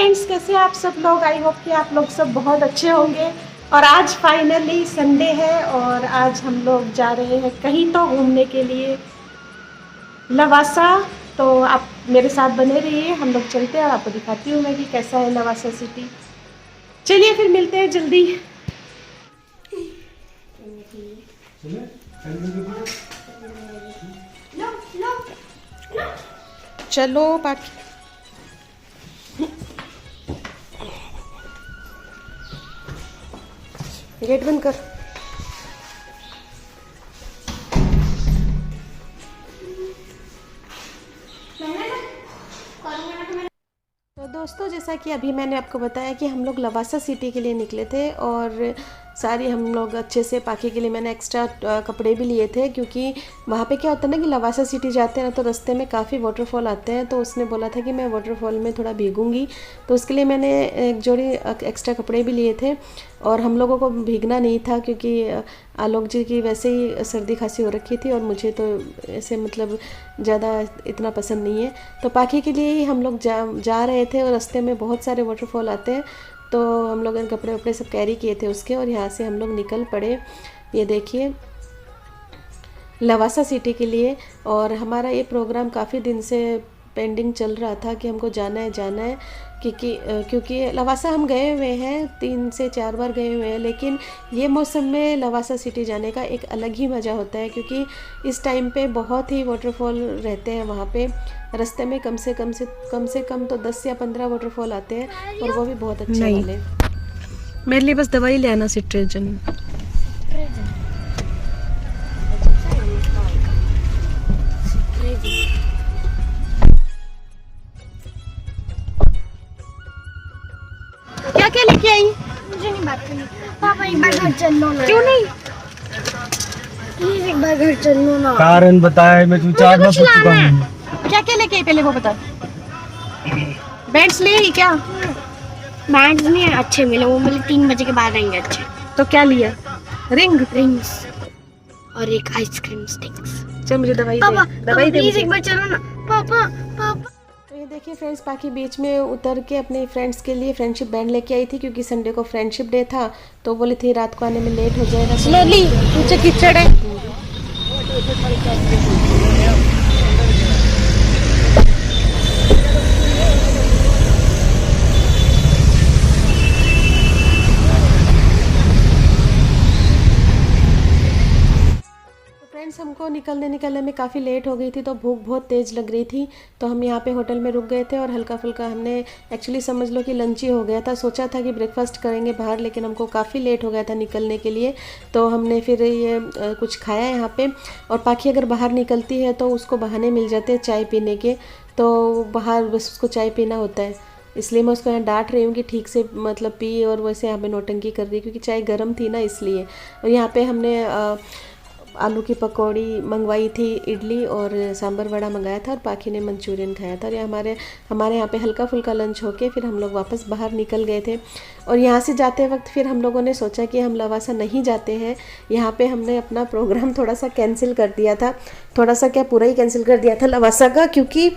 Friends, कैसे आप सब लोग। आई होप कि आप लोग सब बहुत अच्छे होंगे। और आज फाइनली संडे है और आज हम लोग जा रहे हैं कहीं तो घूमने के लिए, लवासा। तो आप मेरे साथ बने रहिए, हम लोग चलते हैं और आपको दिखाती हूँ मैं कि कैसा है लवासा सिटी। चलिए फिर मिलते हैं जल्दी। चलो बाकी गेट बंद कर। तो दोस्तों, जैसा कि अभी मैंने आपको बताया कि हम लोग लवासा सिटी के लिए निकले थे और सारी हम लोग अच्छे से पाखी के लिए मैंने एक्स्ट्रा कपड़े भी लिए थे, क्योंकि वहाँ पे क्या होता है ना कि लवासा सिटी जाते हैं ना तो रास्ते में काफ़ी वाटरफॉल आते हैं। तो उसने बोला था कि मैं वाटरफॉल में थोड़ा भीगूंगी, तो उसके लिए मैंने एक जोड़ी एक्स्ट्रा कपड़े भी लिए थे। और हम लोगों को भीगना नहीं था क्योंकि आलोक जी की वैसे ही सर्दी खांसी हो रखी थी और मुझे तो ऐसे मतलब ज़्यादा इतना पसंद नहीं है। तो पाखी के लिए ही हम लोग जा रहे थे और रास्ते में बहुत सारे वाटरफॉल आते हैं, तो हम लोगों ने कपड़े वपड़े सब कैरी किए थे उसके, और यहाँ से हम लोग निकल पड़े। ये देखिए लवासा सिटी के लिए। और हमारा ये प्रोग्राम काफ़ी दिन से पेंडिंग चल रहा था कि हमको जाना है क्योंकि लवासा हम गए हुए हैं 3 से 4 बार गए हुए हैं, लेकिन ये मौसम में लवासा सिटी जाने का एक अलग ही मज़ा होता है, क्योंकि इस टाइम पे बहुत ही वाटरफॉल रहते हैं वहाँ पे। रास्ते में कम से कम तो 10 या 15 वाटरफॉल आते हैं और वो भी बहुत अच्छे वाले। मेरे लिए बस दवाई ले आना सिट्रेजन। क्या क्या लेके आई? मुझे नहीं बात करनी। पापा एक बार घर चल लो ना। क्यों नहीं? प्लीज एक बार घर चल लो ना। कारण बताए, मैं तुम 4 बार पूछ चुका हूँ। क्या क्या लेके आई पहले वो बता। बैंड्स ले आई क्या? बैंड्स नहीं अच्छे मिले, वो मिले 3 बजे के बाद आएंगे अच्छे। तो क्या लिया? रिंग्स और एक आइसक्रीम स्टिक्स। चल मुझे दवाई पापा दे, दवाई दे प्लीज मुझे। एक बार चलो ना। पापा पापा तो ये देखिए फ्रेंड्स, पाखी बीच में उतर के अपने फ्रेंड्स के लिए फ्रेंडशिप बैंड लेके आई थी, क्योंकि संडे को फ्रेंडशिप डे था। तो बोली थी रात को आने में लेट हो जाएगा। स्लोली, नीचे कीचड़ है। फ्रेंड्स, हमको निकलने में काफ़ी लेट हो गई थी, तो भूख बहुत तेज़ लग रही थी। तो हम यहाँ पे होटल में रुक गए थे और हल्का फुल्का हमने एक्चुअली समझ लो कि लंच ही हो गया था। सोचा था कि ब्रेकफास्ट करेंगे बाहर, लेकिन हमको काफ़ी लेट हो गया था निकलने के लिए। तो हमने फिर ये कुछ खाया यहाँ पे। और पाखी अगर बाहर निकलती है तो उसको बहाने मिल जाते हैं चाय पीने के, तो बाहर बस उसको चाय पीना होता है। इसलिए मैं उसको यहाँ डांट रही हूँ कि ठीक से मतलब पी, और वैसे यहाँ पे नौटंकी कर रही है क्योंकि चाय गर्म थी ना इसलिए। और यहाँ पे हमने आलू की पकौड़ी मंगवाई थी, इडली और सांभर वड़ा मंगाया था, और पाखी ने मंचूरियन खाया था। और ये हमारे यहाँ पे हल्का फुल्का लंच होके फिर हम लोग वापस बाहर निकल गए थे। और यहाँ से जाते वक्त फिर हम लोगों ने सोचा कि हम लवासा नहीं जाते हैं। यहाँ पे हमने अपना प्रोग्राम थोड़ा सा कैंसिल कर दिया था, थोड़ा सा क्या पूरा ही कैंसिल कर दिया था लवासा का, क्योंकि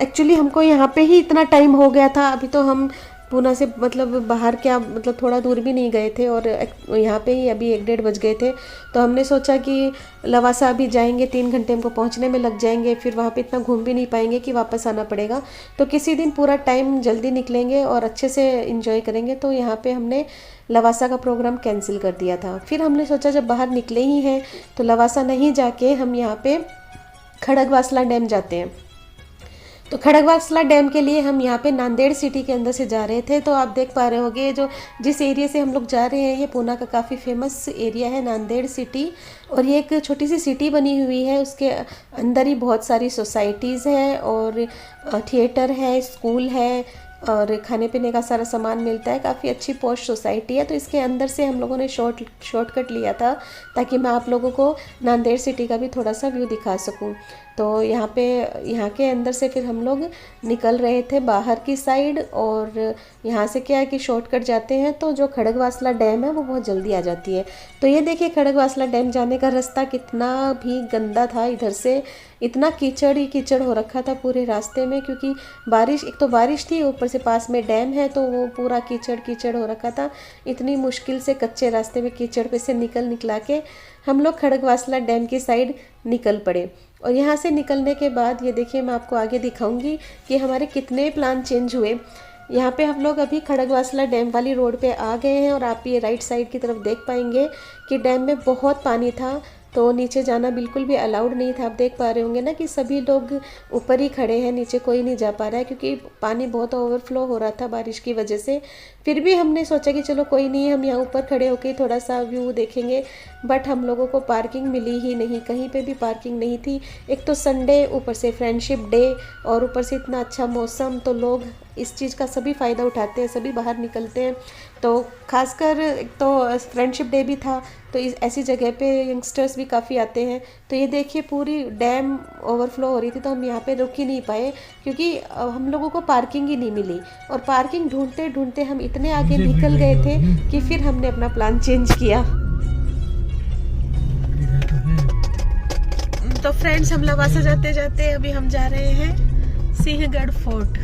एक्चुअली हमको यहाँ पे ही इतना टाइम हो गया था। अभी तो हम पूना से मतलब बाहर क्या मतलब थोड़ा दूर भी नहीं गए थे, और यहाँ पे ही अभी 1-1:30 बज गए थे। तो हमने सोचा कि लवासा अभी जाएंगे 3 घंटे हमको पहुँचने में लग जाएंगे, फिर वहाँ पे इतना घूम भी नहीं पाएंगे कि वापस आना पड़ेगा। तो किसी दिन पूरा टाइम जल्दी निकलेंगे और अच्छे से इंजॉय करेंगे। तो यहाँ पे हमने लवासा का प्रोग्राम कैंसिल कर दिया था। फिर हमने सोचा जब बाहर निकले ही हैं तो लवासा नहीं जाके हम यहाँ पे खड़गवासला डैम जाते हैं। तो खड़गवासला डैम के लिए हम यहाँ पे नांदेड़ सिटी के अंदर से जा रहे थे। तो आप देख पा रहे होंगे जिस एरिया से हम लोग जा रहे हैं, ये पूना का काफ़ी फेमस एरिया है नांदेड़ सिटी। और ये एक छोटी सी सिटी बनी हुई है, उसके अंदर ही बहुत सारी सोसाइटीज़ हैं और थिएटर है, स्कूल है और खाने पीने का सारा सामान मिलता है। काफ़ी अच्छी पॉश सोसाइटी है। तो इसके अंदर से हम लोगों ने शॉर्टकट लिया था ताकि मैं आप लोगों को नांदेड़ सिटी का भी थोड़ा सा व्यू दिखा सकूं। तो यहाँ के अंदर से फिर हम लोग निकल रहे थे बाहर की साइड। और यहाँ से क्या है कि शॉर्टकट जाते हैं तो जो खड़गवासला डैम है वो बहुत जल्दी आ जाती है। तो ये देखिए खड़गवासला डैम जाने का रास्ता कितना भी गंदा था। इधर से इतना कीचड़ ही कीचड़ हो रखा था पूरे रास्ते में, क्योंकि बारिश, एक तो बारिश थी, ऊपर से पास में डैम है तो वो पूरा कीचड़ कीचड़ हो रखा था। इतनी मुश्किल से कच्चे रास्ते में कीचड़ पे से निकला के हम लोग खड़गवासला डैम की साइड निकल पड़े। और यहाँ से निकलने के बाद ये देखिए मैं आपको आगे दिखाऊंगी कि हमारे कितने प्लान चेंज हुए। यहाँ पे हम लोग अभी खड़गवासला डैम वाली रोड पे आ गए हैं और आप ये राइट साइड की तरफ देख पाएंगे कि डैम में बहुत पानी था, तो नीचे जाना बिल्कुल भी अलाउड नहीं था। आप देख पा रहे होंगे ना कि सभी लोग ऊपर ही खड़े हैं, नीचे कोई नहीं जा पा रहा है क्योंकि पानी बहुत ओवरफ्लो हो रहा था बारिश की वजह से। फिर भी हमने सोचा कि चलो कोई नहीं, हम यहाँ ऊपर खड़े होकर थोड़ा सा व्यू देखेंगे। बट हम लोगों को पार्किंग मिली ही नहीं, कहीं पे भी पार्किंग नहीं थी। एक तो संडे, ऊपर से फ्रेंडशिप डे, और ऊपर से इतना अच्छा मौसम, तो लोग इस चीज़ का सभी फ़ायदा उठाते हैं, सभी बाहर निकलते हैं। तो खासकर एक तो फ्रेंडशिप डे भी था, तो इस ऐसी जगह पे यंगस्टर्स भी काफ़ी आते हैं। तो ये देखिए पूरी डैम ओवरफ्लो हो रही थी, तो हम यहाँ पे रुक ही नहीं पाए क्योंकि हम लोगों को पार्किंग ही नहीं मिली। और पार्किंग ढूंढते ढूंढते हम इतने आगे निकल गए थे कि फिर हमने अपना प्लान चेंज किया। तो फ्रेंड्स, हम लवासा जाते जाते अभी हम जा रहे हैं सिंहगढ़ फोर्ट।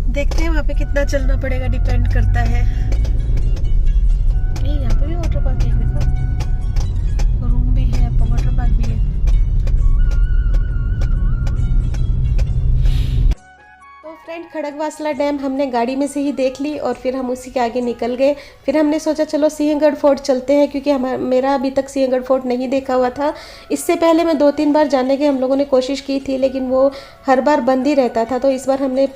देखते हैं वहाँ पे कितना चलना पड़ेगा, डिपेंड करता है। ये यहाँ पे भी वाटर पार्क है, देखो रूम भी है, वाटर पार्क भी है। तो फ्रेंड, खड़गवासला डैम हमने गाड़ी में से ही देख ली और फिर हम उसी के आगे निकल गए। फिर हमने सोचा चलो सिंहगढ़ फोर्ट चलते हैं, क्योंकि मेरा अभी तक सिंहगढ़ फोर्ट नहीं देखा हुआ था। इससे पहले मैं 2-3 बार जाने की हम लोगों ने कोशिश की थी, लेकिन वो हर बार बंद ही रहता था। तो इस बार हमने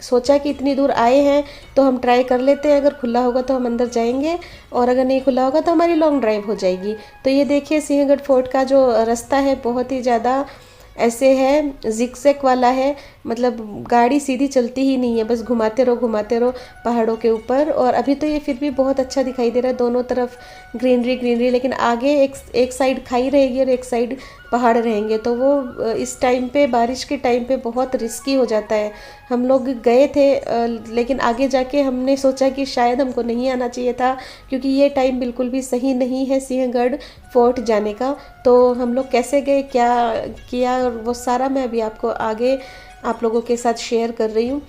सोचा कि इतनी दूर आए हैं तो हम ट्राई कर लेते हैं, अगर खुला होगा तो हम अंदर जाएंगे और अगर नहीं खुला होगा तो हमारी लॉन्ग ड्राइव हो जाएगी। तो ये देखिए सिंहगढ़ फोर्ट का जो रास्ता है बहुत ही ज़्यादा ऐसे है, जिगजैग वाला है, मतलब गाड़ी सीधी चलती ही नहीं है, बस घुमाते रहो पहाड़ों के ऊपर। और अभी तो ये फिर भी बहुत अच्छा दिखाई दे रहा है, दोनों तरफ ग्रीनरी, लेकिन आगे एक साइड खाई रहेगी और एक साइड पहाड़ रहेंगे। तो वो इस टाइम पे, बारिश के टाइम पे बहुत रिस्की हो जाता है। हम लोग गए थे लेकिन आगे जाके हमने सोचा कि शायद हमको नहीं आना चाहिए था, क्योंकि ये टाइम बिल्कुल भी सही नहीं है सिंहगढ़ फोर्ट जाने का। तो हम लोग कैसे गए, क्या किया, वो सारा मैं अभी आपको आगे आप लोगों के साथ शेयर कर रही हूँ।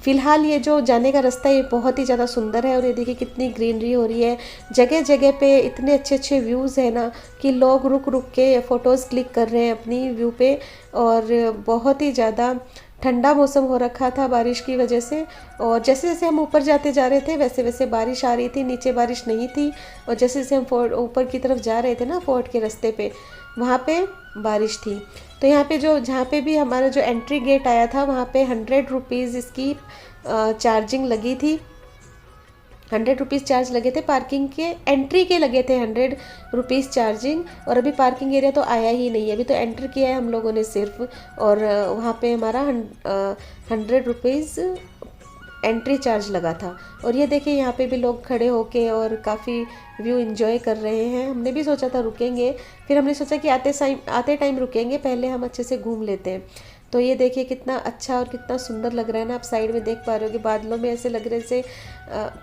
फ़िलहाल ये जो जाने का रास्ता है ये बहुत ही ज़्यादा सुंदर है, और ये देखिए कितनी ग्रीनरी हो रही है, जगह जगह पे इतने अच्छे व्यूज़ है ना कि लोग रुक के फ़ोटोज़ क्लिक कर रहे हैं अपनी व्यू पे। और बहुत ही ज़्यादा ठंडा मौसम हो रखा था बारिश की वजह से, और जैसे जैसे हम ऊपर जाते जा रहे थे वैसे वैसे बारिश आ रही थी, नीचे बारिश नहीं थी। और जैसे जैसे हम ऊपर की तरफ जा रहे थे ना फोर्ट के रास्ते पे, वहाँ पे बारिश थी। तो यहाँ पे जहाँ पे भी हमारा जो एंट्री गेट आया था वहाँ पे 100 रुपीज़ इसकी चार्जिंग लगी थी। 100 रुपीज़ चार्ज लगे थे पार्किंग के, एंट्री के लगे थे 100 रुपीज़ चार्जिंग। और अभी पार्किंग एरिया तो आया ही नहीं है, अभी तो एंटर किया है हम लोगों ने सिर्फ। और वहाँ पे हमारा 100 रुपीज़ एंट्री चार्ज लगा था। और ये देखिए यहाँ पे भी लोग खड़े होके और काफ़ी व्यू एंजॉय कर रहे हैं। हमने भी सोचा था रुकेंगे, फिर हमने सोचा कि आते टाइम रुकेंगे, पहले हम अच्छे से घूम लेते हैं। तो ये देखिए कितना अच्छा और कितना सुंदर लग रहा है ना, आप साइड में देख पा रहे हो कि बादलों में ऐसे लग रहे, जैसे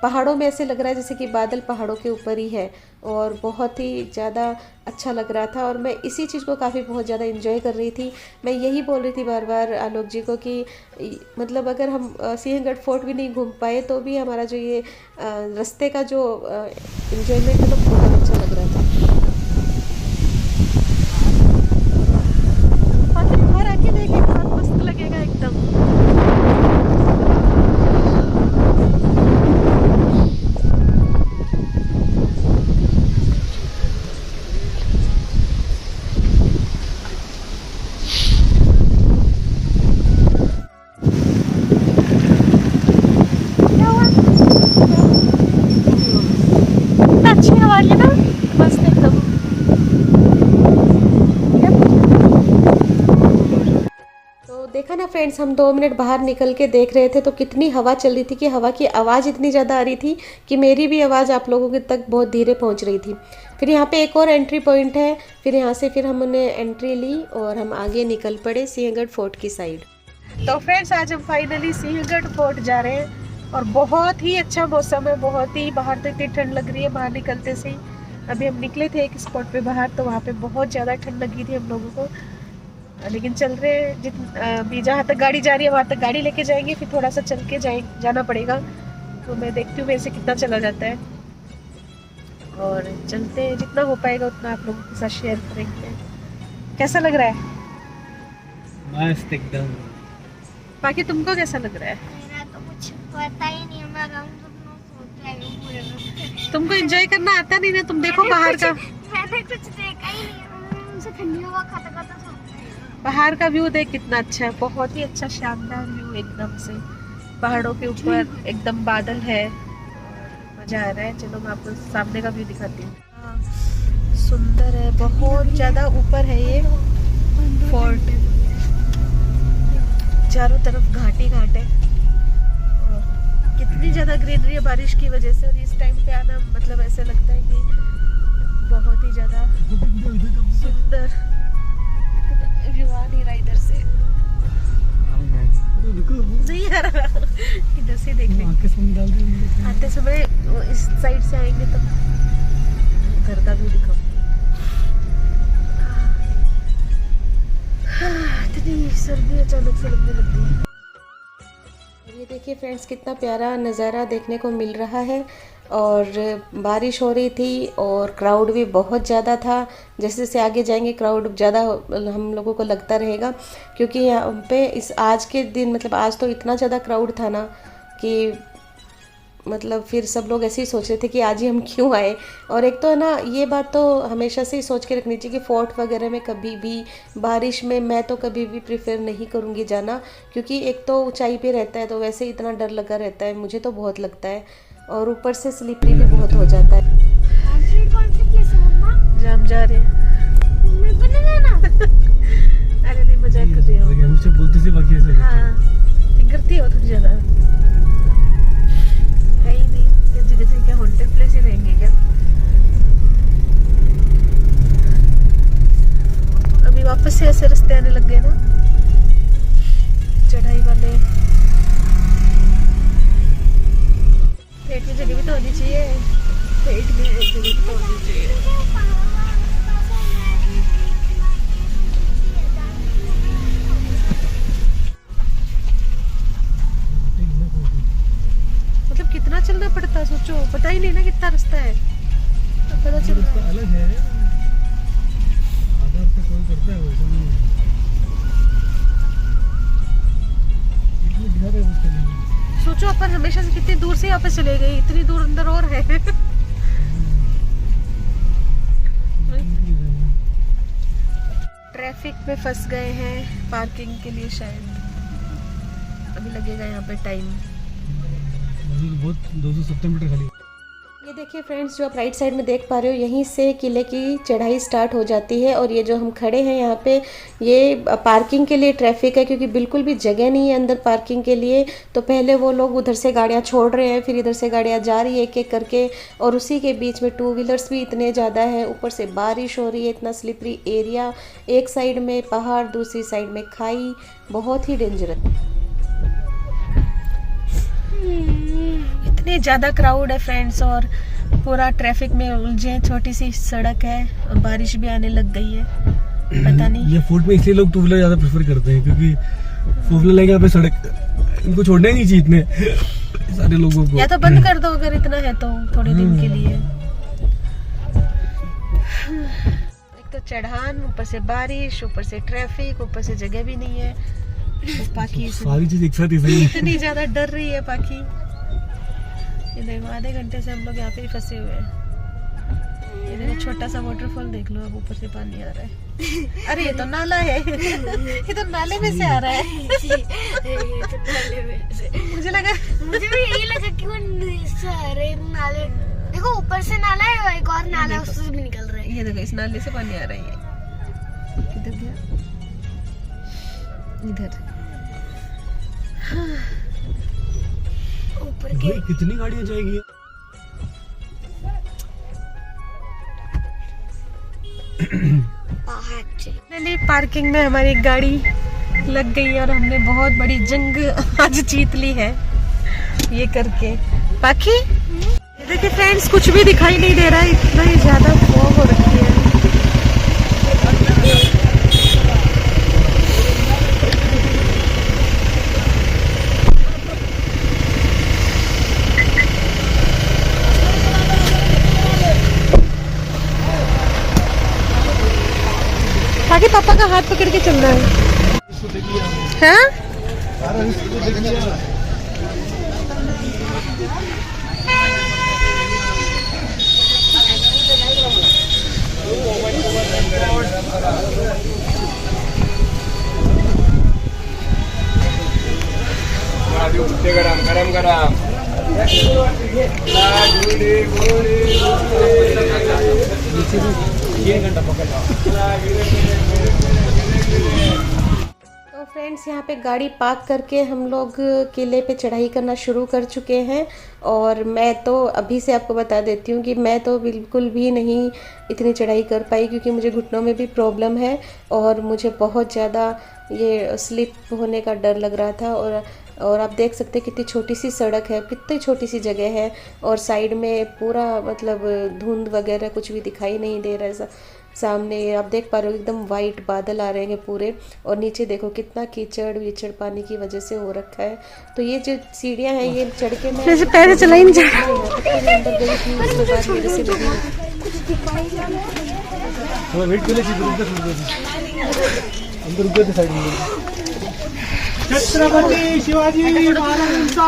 पहाड़ों में ऐसे लग रहा है जैसे कि बादल पहाड़ों के ऊपर ही है। और बहुत ही ज़्यादा अच्छा लग रहा था, और मैं इसी चीज़ को बहुत ज़्यादा एंजॉय कर रही थी। मैं यही बोल रही थी बार बार आलोक जी को कि मतलब अगर हम सिंहगढ़ फोर्ट भी नहीं घूम पाए तो भी हमारा जो ये रास्ते का जो एंजॉयमेंट है तो बहुत अच्छा लग रहा था। बाहर आके देखिए बहुत मस्त लगेगा एकदम। अच्छी हवा फ्रेंड्स हम 2 मिनट बाहर निकल के देख रहे थे तो कितनी हवा चल रही थी कि हवा की आवाज़ इतनी ज़्यादा आ रही थी कि मेरी भी आवाज़ आप लोगों के तक बहुत धीरे पहुंच रही थी। फिर यहाँ पे एक और एंट्री पॉइंट है, फिर यहाँ से फिर हमने एंट्री ली और हम आगे निकल पड़े सिंहगढ़ फोर्ट की साइड। तो फ्रेंड्स आज हम फाइनली सिंहगढ़ फोर्ट जा रहे हैं और बहुत ही अच्छा मौसम है, बहुत ही, बाहर तो इतनी ठंड लग रही है बाहर निकलते से ही। अभी हम निकले थे एक स्पॉट पे बाहर तो वहाँ पे बहुत ज़्यादा ठंड लगी थी हम लोगों को, लेकिन चल रहे अभी जहाँ तक गाड़ी जा रही है वहाँ तक गाड़ी लेके जाएंगे, फिर थोड़ा सा चल के जाना पड़ेगा। तो मैं देखती हूँ वैसे कितना चला जाता है और चलते हैं, जितना हो पाएगा उतना आप लोगों के साथ शेयर करेंगे। कैसा लग रहा है? मस्त एकदम। बाकी तुमको कैसा लग रहा है? मेरा तो कुछ पता ही नहीं है, मैं सोच रही हूँ पूरे में। तुमको एंजॉय करना आता नहीं ना, तुम देखो बाहर का, मैंने कुछ देखा ही नहीं, मुझे ठंडी हवा खाता खाता सोच रही हूँ। बाहर का व्यू देख कितना अच्छा है, बहुत ही अच्छा शानदार व्यू एकदम से, पहाड़ों के ऊपर एकदम बादल है, मजा आ रहा है। चलो मैं आपको सामने का व्यू दिखाती हूँ। सुंदर है, बहुत ज्यादा ऊपर है ये फोर्ट, चारों तरफ घाटी घाट है और कितनी ज्यादा ग्रीनरी है बारिश की वजह से। और इस टाइम पे आना मतलब ऐसे लगता है कि बहुत ही ज्यादा सुंदर व्यू आ नहीं रहा इधर से, नहीं आ रहा, इधर से देख लेंगे आते समय, इस साइड से आएंगे तो घर का व्यू दिखाऊंगी। इतनी सर्दी अचानक से लगने लग गई। ये देखिए फ्रेंड्स कितना प्यारा नज़ारा देखने को मिल रहा है और बारिश हो रही थी और क्राउड भी बहुत ज़्यादा था। जैसे जैसे आगे जाएंगे क्राउड ज़्यादा हम लोगों को लगता रहेगा, क्योंकि यहाँ पे इस आज के दिन मतलब आज तो इतना ज़्यादा क्राउड था ना कि मतलब फिर सब लोग ऐसे ही सोच रहे थे कि आज ही हम क्यों आए। और एक तो है ना, ये बात तो हमेशा से ही सोच के रखनी चाहिए कि फोर्ट वगैरह में कभी भी बारिश में मैं तो कभी भी प्रेफर नहीं करूँगी जाना, क्योंकि एक तो ऊंचाई पे रहता है तो वैसे इतना डर लगा रहता है, मुझे तो बहुत लगता है, और ऊपर से स्लिपरी भी बहुत हो जाता है। जहाँ हम जा रहे हैं अरे नहीं, मजाक कर रही हो, हमसे बोलते से बाकी ऐसे हाँ करती हो थोड़ी ज़्यादा है ही नहीं, जगह क्या हॉन्टेड प्लेस ही रहेंगे क्या? अभी वापस से ऐसे रास्ते आने लग गए ना चढ़ाई वाले। पेट में जगह भी तो होनी चाहिए, पेट में जगह भी तो होनी चाहिए। मतलब कितना चलना पड़ता है सोचो, पता ही नहीं ना कितना रास्ता है, तो पता चल रहा है। अलग है, आधार से कोई करता है वैसा नहीं है। सोचो अपन हमेशा से कितनी दूर से यहाँ पे चले गए, इतनी दूर अंदर और है। ट्रैफिक में फंस गए हैं पार्किंग के लिए, शायद अभी लगेगा यहाँ पे टाइम। बहुत 270 मीटर खाली। ये देखिए फ्रेंड्स, जो आप राइट साइड में देख पा रहे हो, यहीं से किले की चढ़ाई स्टार्ट हो जाती है और ये जो हम खड़े हैं यहाँ पे, ये पार्किंग के लिए ट्रैफिक है, क्योंकि बिल्कुल भी जगह नहीं है अंदर पार्किंग के लिए। तो पहले वो लोग उधर से गाड़ियाँ छोड़ रहे हैं, फिर इधर से गाड़ियाँ जा रही है एक एक करके, और उसी के बीच में टू व्हीलर्स भी इतने ज़्यादा है, ऊपर से बारिश हो रही है, इतना स्लिपरी एरिया, एक साइड में पहाड़ दूसरी साइड में खाई, बहुत ही डेंजरस। इतनी ज़्यादा क्राउड है फ्रेंड्स और पूरा ट्रैफिक में उलझे, छोटी सी सड़क है और बारिश भी आने लग गई है, पता नहीं। ये फोर्ट में इसलिए लोग टू व्हीलर ज्यादा प्रेफर करते हैं, क्योंकि फोर व्हीलर लेके यहाँ पे सड़क इनको छोड़ना ही नहीं चाहिए इतने सारे लोगों को। या तो बंद कर दो अगर इतना है तो थोड़े दिन के लिए। एक तो चढ़ान, ऊपर से बारिश, ऊपर से ट्रैफिक, ऊपर से जगह भी नहीं है। पाखी सारी चीज एक साथ इतनी ज्यादा डर रही है पाखी। ये देखो आधे घंटे से हम लोग यहाँ पे ही फंसे हुए हैं। ये देखो छोटा सा वाटरफॉल देख लो, अब ऊपर से पानी आ रहा है। अरे ये तो नाला है, ये तो नाले में से आ रहा है। मुझे लगा, मुझे भी यही लगा कि वो सारे नाले, देखो ऊपर से नाला है, एक और नाला उससे भी निकल रहा है। ये देखो इस नाले से पानी आ रहा है। किधर गया? इधर ऊपर के भाई कितनी गाड़ियां जाएगी? फाइनली पार्किंग में हमारी गाड़ी लग गई और हमने बहुत बड़ी जंग आज जीत ली है ये करके। बाकी देखिए फ्रेंड्स, कुछ भी दिखाई नहीं दे रहा है, इतना ही ज्यादा फॉग हो रखी है। बाकी पापा का हाथ पकड़ के चलना है, हाँ? गरम तो फ्रेंड्स, यहाँ पे गाड़ी पार्क करके हम लोग किले पे चढ़ाई करना शुरू कर चुके हैं। और मैं तो अभी से आपको बता देती हूँ कि मैं तो बिल्कुल भी नहीं इतनी चढ़ाई कर पाई, क्योंकि मुझे घुटनों में भी प्रॉब्लम है और मुझे बहुत ज़्यादा ये स्लिप होने का डर लग रहा था। और आप देख सकते हैं कितनी छोटी सी सड़क है, कितनी छोटी सी जगह है, और साइड में पूरा मतलब धुंध वगैरह कुछ भी दिखाई नहीं दे रहा है। सामने आप देख पा रहे हो एकदम वाइट बादल आ रहे हैं पूरे, और नीचे देखो कितना कीचड़ वीचड़ पानी की वजह से हो रखा है। तो ये जो सीढ़ियाँ हैं ये चढ़ के मैं पैर चला ही नहीं जा रहा। छत्रपति शिवाजी महाराजांचा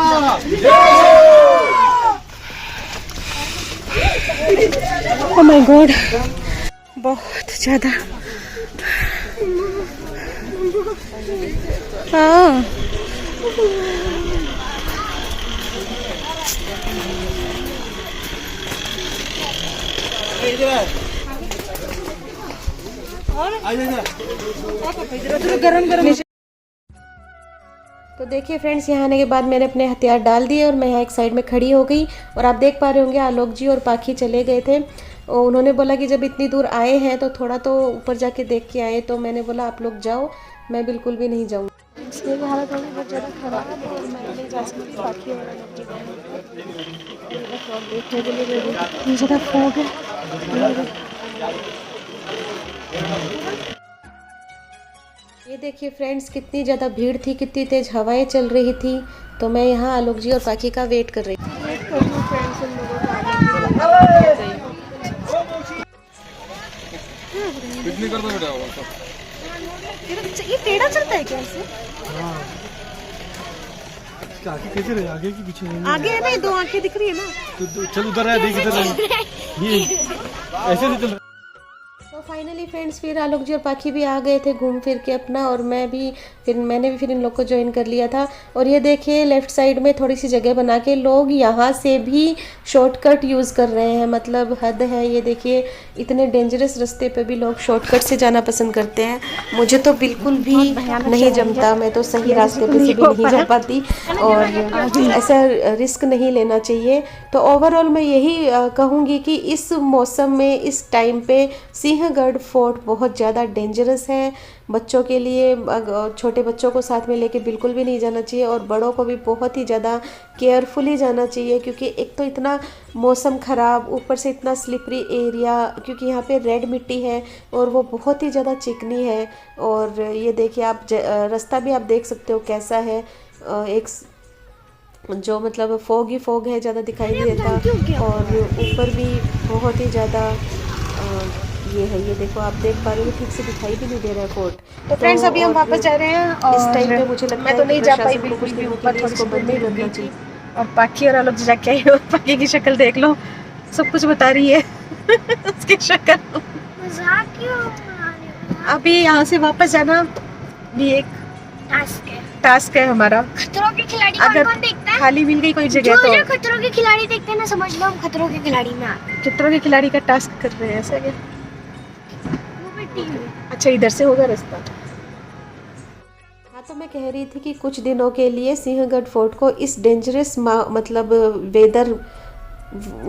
ओह माय गॉड, बहुत ज्यादा। हाँ, गरम गरम। तो देखिए फ्रेंड्स, यहाँ आने के बाद मैंने अपने हथियार डाल दिए और मैं यहाँ एक साइड में खड़ी हो गई। और आप देख पा रहे होंगे आलोक जी और पाखी चले गए थे, और उन्होंने बोला कि जब इतनी दूर आए हैं तो थोड़ा तो ऊपर जाके देख के आए। तो मैंने बोला आप लोग जाओ, मैं बिल्कुल भी नहीं जाऊँगी। इसलिए हालत होगी बहुत ज़्यादा खराब है और मैं नहीं जा सकती। पाखी और आलोक जी देखने के लिए बहुत ज़्यादा फॉग है। ये देखिए फ्रेंड्स, कितनी ज़्यादा भीड़ थी, कितनी तेज़ हवाएं चल रही थी। तो मैं यहाँ आलोक जी और पाखी का वेट कर रही थी। ये टेढ़ा चलता है क्या ऐसे? आगे कैसे रहे? आगे की पीछे नहीं? आगे है ना, दो आंखें दिख रही है ना। तो चल उधर है, देख इधर ये ऐसे नहीं चल। तो फाइनली फ्रेंड्स, फिर आलोक जी और पाखी भी आ गए थे घूम फिर के अपना, और मैंने भी इन लोग को ज्वाइन कर लिया था। और ये देखिए लेफ़्ट साइड में थोड़ी सी जगह बना के लोग यहाँ से भी शॉर्टकट यूज़ कर रहे हैं, मतलब हद है। ये देखिए इतने डेंजरस रास्ते पे भी लोग शॉर्टकट से जाना पसंद करते हैं। मुझे तो बिल्कुल भी नहीं जमता, मैं तो सही रास्ते पे से भी नहीं जा पाती, और ऐसा रिस्क नहीं लेना चाहिए। तो ओवरऑल मैं यही कहूँगी कि इस मौसम में इस टाइम पे सिंहगढ़ फोर्ट बहुत ज़्यादा डेंजरस है। बच्चों के लिए, छोटे बच्चों को साथ में लेके बिल्कुल भी नहीं जाना चाहिए, और बड़ों को भी बहुत ही ज़्यादा केयरफुली जाना चाहिए, क्योंकि एक तो इतना मौसम ख़राब, ऊपर से इतना स्लिपरी एरिया, क्योंकि यहाँ पे रेड मिट्टी है और वो बहुत ही ज़्यादा चिकनी है। और ये देखिए आप रास्ता भी आप देख सकते हो कैसा है, एक जो मतलब फॉग ही फॉग है, ज़्यादा दिखाई नहीं देता, और ऊपर भी बहुत ही ज़्यादा ये है। ये देखो आप देख पा रहे हो, ठीक से दिखाई भी नहीं दे रहा है फोर्ट। तो फ्रेंड्स अभी हम वापस जा रहे हैं, और इस टाइम पे मुझे लगता है मैं तो नहीं जा पाई बिल्कुल भी ऊपर, थोड़ी सी बंद नहीं करना चाहिए। और पाखी और आलोक जी जाके आई, और पाखी की शक्ल देख लो, सब कुछ बता रही है उसकी शक्ल। मजाक क्यों बना रही हो? अभी यहाँ से वापस जाना भी एक टास्क है हमारा। खतरों के खिलाड़ी अगर कौन देखता है? खाली मिल गई कोई जगह जो तो खतरों के खिलाड़ी देखते हैं ना, समझ लो हम खतरों के खिलाड़ी में आते हैं। खतरों के खिलाड़ी का टास्क कर रहे हैं ऐसा क्या? वो भी टीम में। अच्छा, इधर से होगा रास्ता। हाँ तो मैं कह रही थी कि कुछ दिनों के लिए सिंहगढ़ फोर्ट को इस डेंजरस मतलब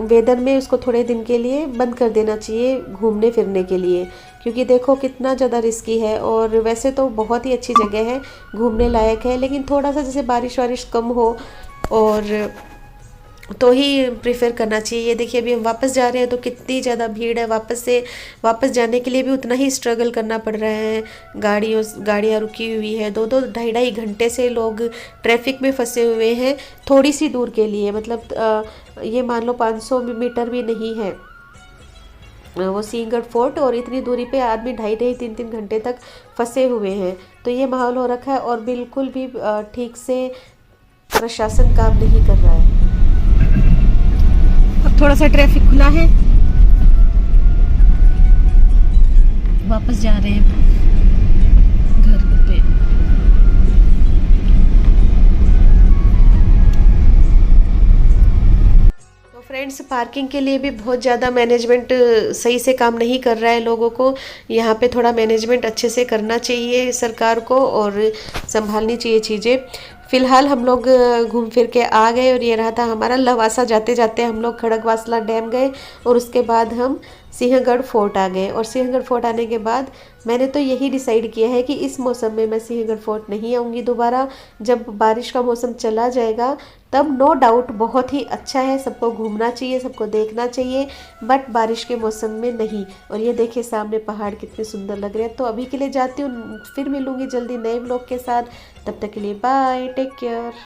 वेदर में उसको थोड़े दिन के लिए बंद कर देना चाहिए घूमने फिरने के लिए, क्योंकि देखो कितना ज़्यादा रिस्की है। और वैसे तो बहुत ही अच्छी जगह है, घूमने लायक है, लेकिन थोड़ा सा जैसे बारिश वारिश कम हो और तो ही प्रेफर करना चाहिए। ये देखिए अभी हम वापस जा रहे हैं तो कितनी ज़्यादा भीड़ है, वापस जाने के लिए भी उतना ही स्ट्रगल करना पड़ रहा है। गाड़ियाँ रुकी हुई है, 2-2 ढाई घंटे से लोग ट्रैफिक में फंसे हुए हैं थोड़ी सी दूर के लिए। मतलब ये मान लो 500 मीटर भी नहीं है वो सिंहगढ़ फोर्ट, और इतनी दूरी पे आदमी 2.5-3 घंटे तक फंसे हुए हैं। तो ये माहौल हो रखा है और बिल्कुल भी ठीक से प्रशासन काम नहीं कर रहा है। अब थोड़ा सा ट्रैफिक खुला है, वापस जा रहे हैं घर पे। तो फ्रेंड्स, पार्किंग के लिए भी बहुत ज़्यादा मैनेजमेंट सही से काम नहीं कर रहा है लोगों को। यहाँ पे थोड़ा मैनेजमेंट अच्छे से करना चाहिए सरकार को और संभालनी चाहिए चीज़ें। फ़िलहाल हम लोग घूम फिर के आ गए और ये रहा था हमारा लवासा। जाते जाते हम लोग खड़गवासला डैम गए और उसके बाद हम सिंहगढ़ फोर्ट आ गए। और सिंहगढ़ फोर्ट आने के बाद मैंने तो यही डिसाइड किया है कि इस मौसम में मैं सिंहगढ़ फोर्ट नहीं आऊँगी दोबारा। जब बारिश का मौसम चला जाएगा तब नो डाउट बहुत ही अच्छा है, सबको घूमना चाहिए, सबको देखना चाहिए, बट बारिश के मौसम में नहीं। और ये देखिए सामने पहाड़ कितने सुंदर लग रहे हैं। तो अभी के लिए जाती हूँ, फिर मिलूँगी जल्दी नए ब्लॉग के साथ। तब तक के लिए बाय, टेक केयर।